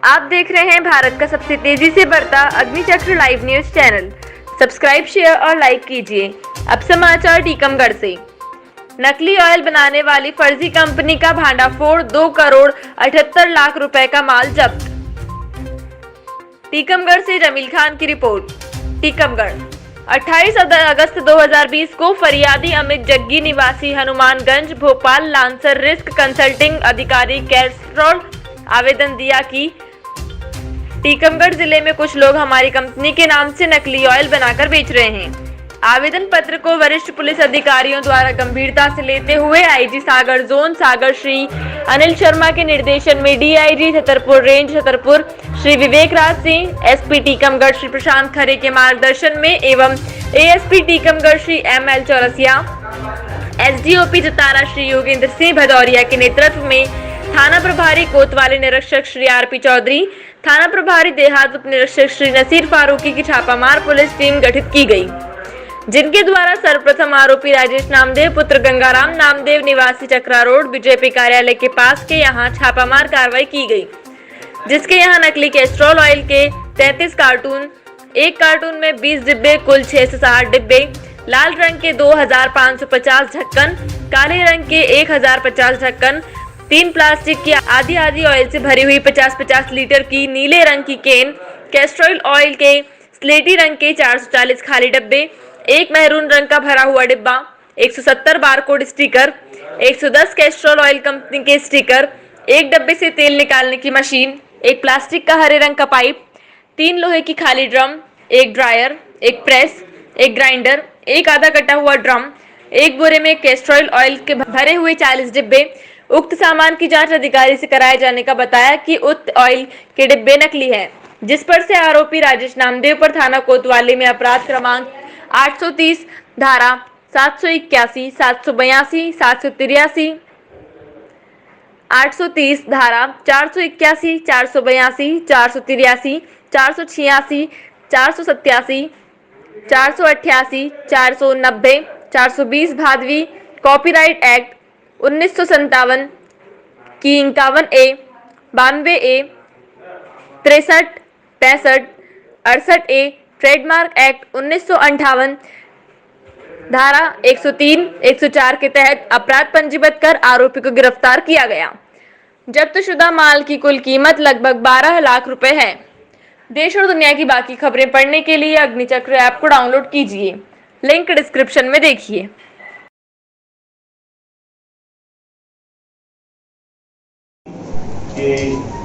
आप देख रहे हैं भारत का सबसे तेजी से बढ़ता Agnichakra live news channel. Subscribe, share और लाइक कीजिए। अब समाचार टीकमगढ़ से। नकली ऑयल बनाने वाली फर्जी कंपनी का भांडाफोड़, 2 करोड़ 78 लाख रुपए का माल जब्त। टीकमगढ़ से जमील खान की रिपोर्ट। टीकमगढ़ 28 अगस्त 2020 को फरियादी अमित जग्गी निवासी Hanumanganj Bhopal lancer risk consulting अधिकारी कैस्ट्रॉल आवेदन दिया कि टीकमगढ़ जिले में कुछ लोग हमारी कंपनी के नाम से नकली ऑयल बनाकर बेच रहे हैं। आवेदन पत्र को वरिष्ठ पुलिस अधिकारियों द्वारा गंभीरता से लेते हुए आईजी सागर जोन सागर श्री अनिल शर्मा के निर्देशन में DIG Chhatarpur range Chhatarpur Shri Vivek Raj Singh, SP Tikamgarh Shri प्रशांत खरे के मार्गदर्शन में एवं ASP Tikamgarh Shri ML Chaurasia, SDOP Jatara Shri Yogendra Singh Bhadauria के नेतृत्व में थाना प्रभारी कोतवाली निरीक्षक श्री आरपी चौधरी, थाना प्रभारी देहात उप निरीक्षक श्री नसीर फारूकी की छापामार पुलिस टीम गठित की गई, जिनके द्वारा सर्वप्रथम आरोपी राजेश नामदेव पुत्र गंगाराम नामदेव निवासी चक्रा रोड बीजेपी कार्यालय के पास के यहाँ छापामार कार्रवाई की गई, जिसके यहाँ नकली कैस्ट्रॉल ऑयल के 33 कार्टून, एक कार्टून में 20 डिब्बे, कुल 6 से 7 डिब्बे, लाल रंग के 2550 ढक्कन, काले रंग के 1050 ढक्कन, 3 प्लास्टिक की आधी ऑयल से भरी हुई 50-50 लीटर की नीले रंग की केन, कैस्ट्रॉल ऑयल के स्लेटी रंग के 440 खाली डब्बे, एक मैरून रंग का भरा हुआ डिब्बा, 170 barcode sticker, 110 Castrol oil company के स्टिकर, एक डब्बे से तेल निकालने की मशीन, एक प्लास्टिक का हरे रंग का पाइप, 3 लोहे की खाली ड्रम, एक ड्रायर, एक प्रेस, एक ग्राइंडर, एक आधा कटा हुआ ड्रम, एक बोरे में कैस्ट्रॉल ऑयल के भरे हुए 40 डिब्बे। उक्त सामान की जांच अधिकारी से कराए जाने का बताया कि उक्त ऑयल के डिब्बे नकली हैं, जिस पर से आरोपी राजेश नामदेव पर थाना कोतवाली में अपराध क्रमांक 830 धारा 781, 782, 783, 830 धारा 481, 482, 483, 486, 487, 488, 490, 420 भादवी कॉपीराइट एक्ट 1957 की 51A, 92A, 63, 65, 68A, trademark act 1958 धारा 103, 104 के तहत अपराध पंजीबद्ध कर आरोपी को गिरफ्तार किया गया। जब्तशुदा माल की कुल कीमत लगभग 12 लाख रुपए है। देश और दुनिया की बाकी खबरें पढ़ने के लिए अग्निचक्र ऐप को डाउनलोड कीजिए, लिंक डिस्क्रिप्शन में देखिए।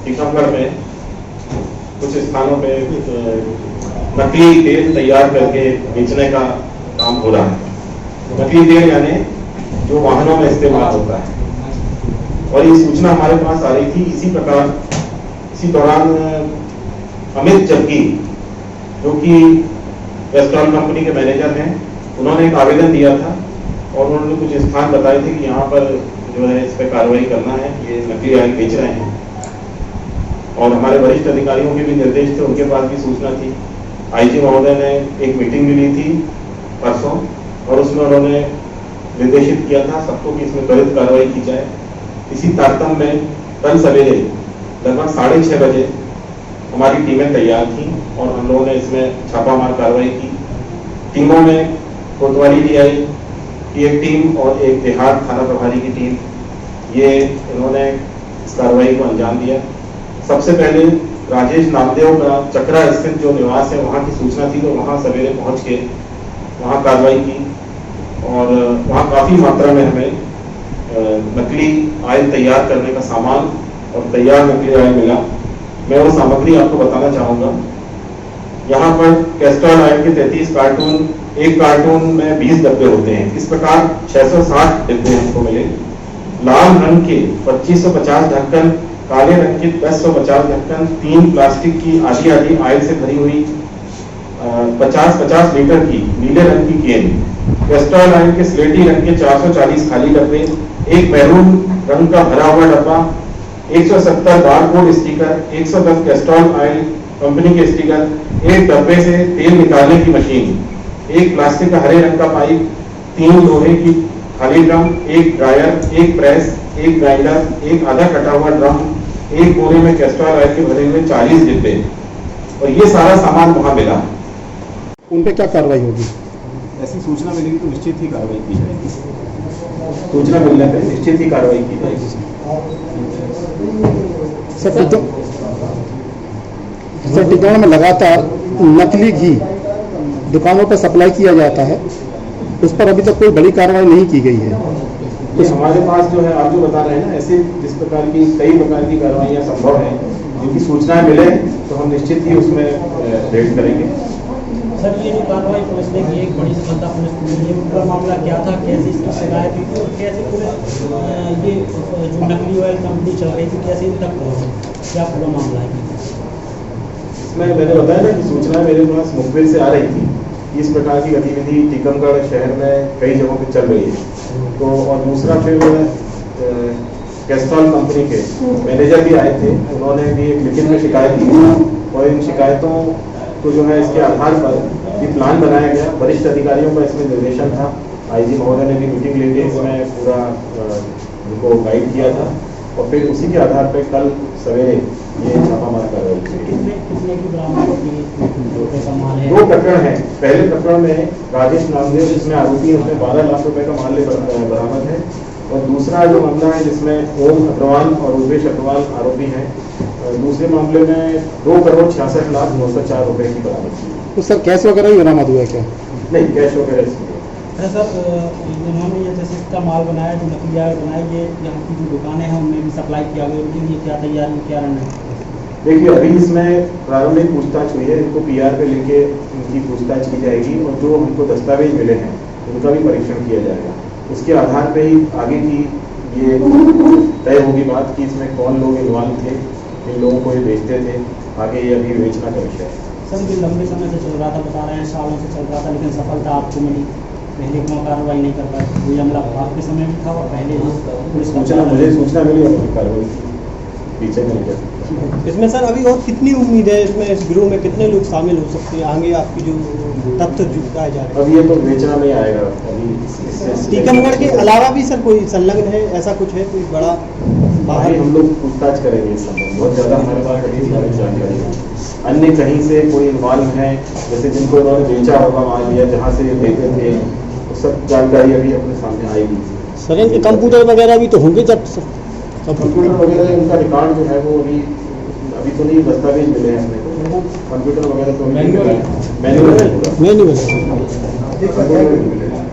टीकमगढ़ में कुछ स्थानों पे नकली तेल तैयार करके बेचने का काम हो रहा है। नकली तेल यानी जो वाहनों में इस्तेमाल होता है, और ये सूचना हमारे पास आ रही थी। इसी दौरान अमित जग्गी, जो कि कैस्ट्रॉल कंपनी के मैनेजर हैं, उन्होंने एक आवेदन दिया था और उन्होंने कुछ स्थान बताए थे कि यहाँ पर जो है इस पर कार्रवाई करना है, ये नकली ऑयल बेच रहे हैं। और हमारे वरिष्ठ अधिकारियों के भी निर्देश थे, उनके पास भी सूचना थी। आईजी महोदय ने एक मीटिंग भी ली थी परसों, और उसमें उन्होंने निर्देशित किया था सबको कि इसमें त्वरित कार्रवाई की जाए। इसी तारतम्य में कल सवेरे लगभग 6:30 बजे हमारी टीमें तैयार थी और हम लोगों ने इसमें छापामार कार्रवाई की। टीमों में कोतवाली डीआई की एक टीम और एक देहात थाना प्रभारी की टीम, ये इन्होंने इस कार्रवाई को अंजाम दिया। सबसे पहले राजेश नामदेव का चक्रा स्थित जो निवास है, वहाँ की सूचना थी, तो वहाँ सवेरे पहुँच के वहाँ कार्रवाई की और वहाँ काफ़ी मात्रा में हमें नकली ऑयल तैयार करने का सामान और तैयार नकली ऑयल मिला। मैं वो सामग्री आपको बताना चाहूँगा। यहाँ पर कैस्ट्रॉल ऑयल के 33 कार्टून, एक कार्टून में 20 डब्बे होते हैं। इस प्रकार 660 डिब्बे हमको मिले। लाल रंग के 2550 ढक्कन, काले रंग के 1050 ढक्कन, 3 प्लास्टिक की आधी ऑयल से भरी हुई 50-50 लीटर की नीले रंग की केन, कैस्ट्रॉल ऑयल के स्लेटी रंग के 440 खाली डब्बे, एक मैरून रंग का भरा हुआ डब्बा, 170 barcode sticker, 110 Castrol oil company के स्टिकर, एक डब्बे से तेल निकालने की मशीन, एक प्लास्टिक का हरे रंग का पाइप, 3 लोहे की खाली ड्रम, एक ड्रायर, एक प्रेस, एक ग्राइंडर, एक आधा कटा हुआ ड्रम, एक बोरे में कैस्ट्रॉल ऑयल के भरे हुए 40 डिब्बे और ये सारा सामान वहां मिला। उन पे क्या कार्रवाई होगी? ऐसी सूचना मिलेगी तो निश्चित ही कार्रवाई की जाएगी। सूचना मिलने पर निश्चित ही कार्रवाई की जाएगी। सर टिकाण में लगातार नकली घी दुकानों पर सप्लाई किया जाता है, उस पर अभी तक कोई बड़ी कार्रवाई नहीं की गई है। तो हमारे पास जो है आप जो बता रहे हैं ना, ऐसे जिस प्रकार की कई प्रकार की कार्रवाइयाँ संभव हैं, जिनकी सूचनाएं मिले तो हम निश्चित ही उसमें रेड करेंगे। सर ये जो कार्रवाई पुलिस ने की एक बड़ी सफलता पुलिस को मिली है, पूरा मामला क्या था, कैसे इसकी शिकायत हुई थी और कैसे पुलिस ये जो नकली ऑयल कंपनी चल रही थी कैसे इन तक पहुँची, क्या पूरा मामला है? इसमें मैंने बताया ना कि सूचना मेरे पास मुखबिर से आ रही थी कि इस प्रकार की गतिविधि टीकमगढ़ शहर में कई जगहों पर चल रही है। तो और दूसरा फिर कैस्ट्रॉल कंपनी के मैनेजर भी आए थे, उन्होंने भी एक लिखित में शिकायत की और इन शिकायतों को जो है इसके आधार पर ये प्लान बनाया गया। वरिष्ठ अधिकारियों का इसमें निर्देशन था, आईजी महोदय ने भी मीटिंग लेके इसमें पूरा उनको गाइड किया था और फिर उसी के आधार पर कल सवेरे ये छापामार कार्रवाई की। कितने की बरामद का माल है? 2 प्रकरण हैं। पहले प्रकरण में राजेश नामदेव जिसमें आरोपी है, उसमें 12 लाख रुपए का माल बरामद है और दूसरा जो मामला है जिसमें ओम अग्रवाल और रुपेश अग्रवाल आरोपी हैं, दूसरे मामले में 2,66,904 रुपए की बरामद की। तो सर कैश वगैरह भी बरामद हुआ है क्या? नहीं, कैश वगैरह इसमें सर इन्होंने ये जैसे इसका माल बनाया, जो नकली ऑयल बनाया, ये यहाँ की जो दुकानें हैं उनमें भी सप्लाई किया गया, उनके लिए क्या तैयारी क्या रहना है? देखिए अभी इसमें प्रारंभिक पूछताछ हुई है, इनको पीआर पे लेके इनकी पूछताछ की जाएगी और जो हमको दस्तावेज मिले हैं उनका भी परीक्षण किया जाएगा। उसके आधार पे ही आगे की ये तय होगी बात कि इसमें कौन लोग इन्वॉल्व थे, इन लोगों को ये बेचते थे, आगे ये अभी बेचना का विषय है। सर ये लंबे समय से चल रहा था, बता रहे हैं सालों से चल रहा था, लेकिन सफलता आपको मिली, पहले क्यों कार्रवाई नहीं कर पाए? कोई हमला आपके समय में था और पहले पुलिस मुझे सूचना मिली और कार्रवाई की, पीछे नहीं कर। इसमें सर अभी और कितनी उम्मीद है, इसमें इस गिरोह में कितने लोग शामिल हो सकते हैं? आगे आपकी जो तथ्य जुटाए जा रहे हैं, अब ये तो बेचना नहीं आएगा अभी। टीकमगढ़ के अलावा भी सर कोई संलग्न है, ऐसा कुछ है कोई बड़ा बाहर हम लोग पूछताछ करेंगे इस संबंध में। बहुत ज़्यादा हमारे पास अभी इस बारे में जानकारी है। अन्य कहीं से कोई इन्वॉल्व है, जैसे जिनको उन्होंने बेचा होगा माल या जहाँ से ये देते थे, वो सब जानकारी अभी अपने सामने आएगी। सर इनके कंप्यूटर वगैरह भी तो होंगे जब कंप्यूटर वगैरह उनका रिकॉर्ड जो है वो अभी तो नहीं, दस्तावेज मिले हैं अपने को। कंप्यूटर वगैरह तो मैन्युअल मैन्युअल